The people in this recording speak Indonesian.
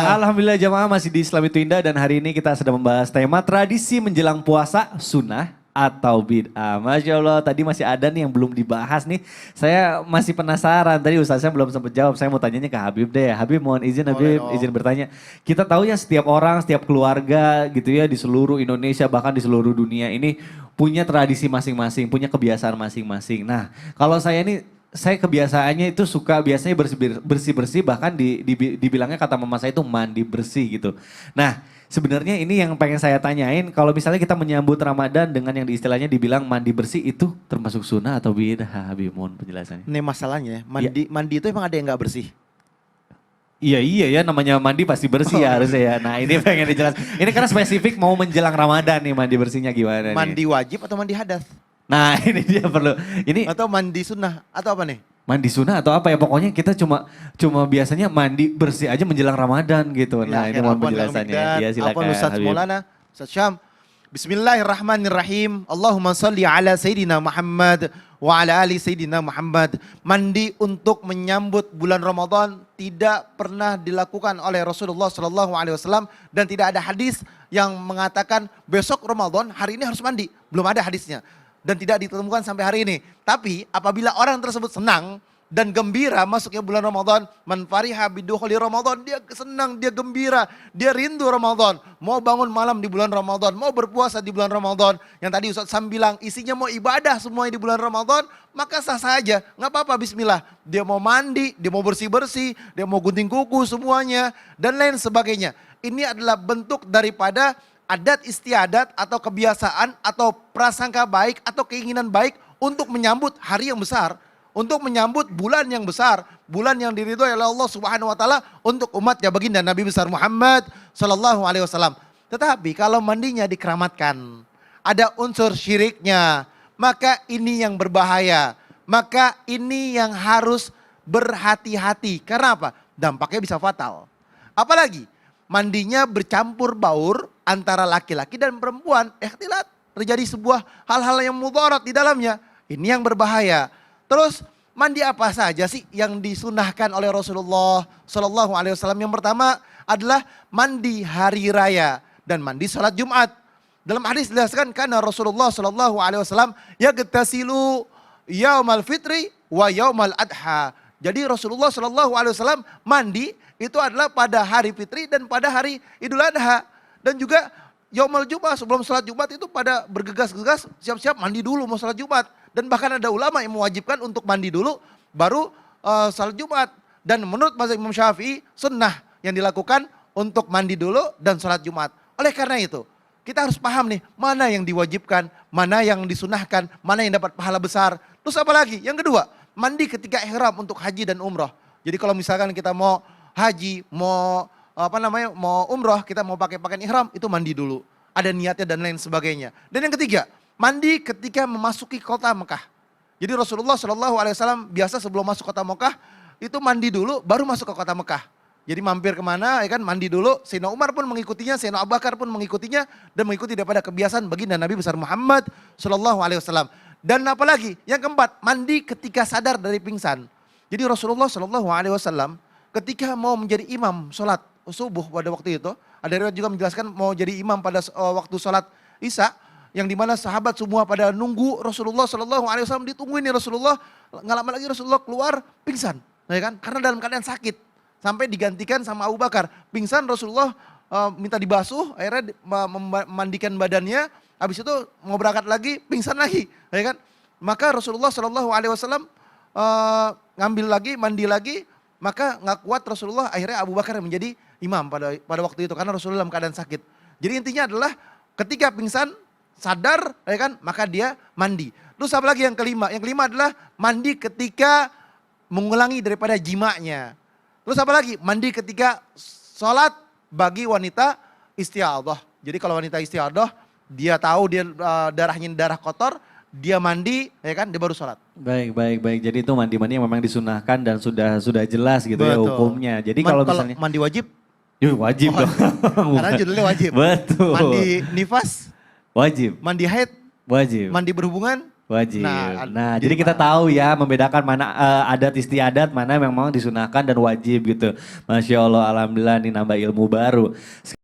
Alhamdulillah jamaah masih di Islam itu Indah dan hari ini kita sedang membahas tema tradisi menjelang puasa sunnah atau bid'ah. Masya Allah tadi masih ada nih yang belum dibahas nih. Saya masih penasaran tadi Ustaznya belum sempat jawab. Saya mau tanyanya ke Habib deh. Habib mohon izin Habib izin bertanya. Kita tahu ya setiap orang, setiap keluarga gitu ya di seluruh Indonesia bahkan di seluruh dunia ini punya tradisi masing-masing, punya kebiasaan masing-masing. Nah kalau saya kebiasaannya itu suka biasanya bersih-bersih bahkan dibilangnya kata mama saya itu mandi bersih gitu. Nah sebenarnya ini yang pengen saya tanyain kalau misalnya kita menyambut Ramadan dengan yang istilahnya dibilang mandi bersih itu termasuk sunnah atau bid'ah Habib mohon penjelasannya. Ini masalahnya mandi itu emang ada yang gak bersih? Iya ya namanya mandi pasti bersih ya harusnya ya. Nah ini pengen dijelaskan. Ini karena spesifik mau menjelang Ramadan nih mandi bersihnya gimana nih. Mandi wajib atau mandi hadas? Nah ini dia perlu. Ini atau mandi sunnah atau apa nih? Mandi sunnah atau apa ya pokoknya kita cuma biasanya mandi bersih aja menjelang Ramadan gitu. Nah ini mohon penjelasannya. Ya silakan Ustaz Maulana, Ustaz Syam. Bismillahirrahmanirrahim. Allahumma salli ala Sayyidina Muhammad wa ala ali Sayyidina Muhammad. Mandi untuk menyambut bulan Ramadan tidak pernah dilakukan oleh Rasulullah SAW dan tidak ada hadis yang mengatakan besok Ramadan hari ini harus mandi. Belum ada hadisnya. Dan tidak ditemukan sampai hari ini. Tapi apabila orang tersebut senang dan gembira masuknya bulan Ramadan, man fariha bidukhuli Ramadan, dia senang, dia gembira, dia rindu Ramadan, mau bangun malam di bulan Ramadan, mau berpuasa di bulan Ramadan. Yang tadi Ustaz Sam bilang isinya mau ibadah semuanya di bulan Ramadan, maka sah saja, nggak apa-apa bismillah. Dia mau mandi, dia mau bersih-bersih, dia mau gunting kuku semuanya dan lain sebagainya. Ini adalah bentuk daripada adat istiadat atau kebiasaan atau prasangka baik atau keinginan baik untuk menyambut hari yang besar. Untuk menyambut bulan yang besar. Bulan yang diridhoi oleh Allah Subhanahu wa taala untuk umatnya baginda Nabi besar Muhammad sallallahu alaihi wasallam. Tetapi kalau mandinya dikeramatkan, ada unsur syiriknya, maka ini yang berbahaya. Maka ini yang harus berhati-hati. Karena apa? Dampaknya bisa fatal. Apalagi mandinya bercampur baur antara laki-laki dan perempuan. Ikhtilat, terjadi sebuah hal-hal yang mudarat di dalamnya. Ini yang berbahaya. Terus mandi apa saja sih yang disunahkan oleh Rasulullah Sallallahu Alaihi Wasallam? Yang pertama adalah mandi hari raya dan mandi salat Jumat. Dalam hadis dijelaskan karena Rasulullah Sallallahu Alaihi Wasallam yagtasilu yaumal fitri wa yaumal adha. Jadi Rasulullah Sallallahu Alaihi Wasallam mandi itu adalah pada hari fitri dan pada hari Idul Adha. Dan juga Yaumul Jumat sebelum sholat Jumat itu pada bergegas-gegas siap-siap mandi dulu mau sholat Jumat. Dan bahkan ada ulama yang mewajibkan untuk mandi dulu baru sholat Jumat. Dan menurut mazhab Imam Syafi'i sunnah yang dilakukan untuk mandi dulu dan sholat Jumat. Oleh karena itu kita harus paham nih mana yang diwajibkan, mana yang disunahkan, mana yang dapat pahala besar. Terus apa lagi? Yang kedua, mandi ketika ihram untuk haji dan umroh. Jadi kalau misalkan kita mau haji, mau umroh, kita mau pakai pakaian ihram, itu mandi dulu. Ada niatnya dan lain sebagainya. Dan yang ketiga, mandi ketika memasuki kota Mekah. Jadi Rasulullah SAW biasa sebelum masuk kota Mekah, itu mandi dulu baru masuk ke kota Mekah. Jadi mampir kemana, ya kan mandi dulu. Sayyidina Umar pun mengikutinya, Sayyidina Abu Bakar pun mengikutinya. Dan mengikuti daripada kebiasaan baginda Nabi besar Muhammad SAW. Dan apalagi, yang keempat, mandi ketika sadar dari pingsan. Jadi Rasulullah SAW ketika mau menjadi imam sholat subuh pada waktu itu, ada riwayat juga menjelaskan mau jadi imam pada waktu sholat Isya, yang dimana sahabat semua pada nunggu Rasulullah SAW ditungguin nih Rasulullah, nggak lama lagi Rasulullah keluar pingsan, ya kan? Karena dalam keadaan sakit, sampai digantikan sama Abu Bakar. Pingsan Rasulullah minta dibasuh, akhirnya memandikan badannya, habis itu mau berangkat lagi, pingsan lagi, ya kan? Maka Rasulullah SAW ngambil lagi, mandi lagi, maka nggak kuat Rasulullah, akhirnya Abu Bakar yang menjadi imam pada waktu itu karena Rasulullah dalam keadaan sakit. Jadi intinya adalah ketika pingsan sadar, ya kan, maka dia mandi. Terus apa lagi yang kelima? Yang kelima adalah mandi ketika mengulangi daripada jimanya. Terus apa lagi? Mandi ketika sholat bagi wanita istiadah. Jadi kalau wanita istiadah, dia tahu dia darahnya darah kotor, dia mandi, ya kan, dia baru sholat. Baik. Jadi itu mandi-mandi yang memang disunahkan dan sudah jelas gitu ya hukumnya. Jadi kalau misalnya mandi wajib? Wajib dong. Karena judulnya wajib. Betul. Mandi nifas? Wajib. Mandi haid? Wajib. Mandi berhubungan? Wajib. Nah, Nah, jadi kita tahu ya membedakan mana adat istiadat, mana yang memang disunahkan dan wajib gitu. Masya Allah, alhamdulillah nih nambah ilmu baru.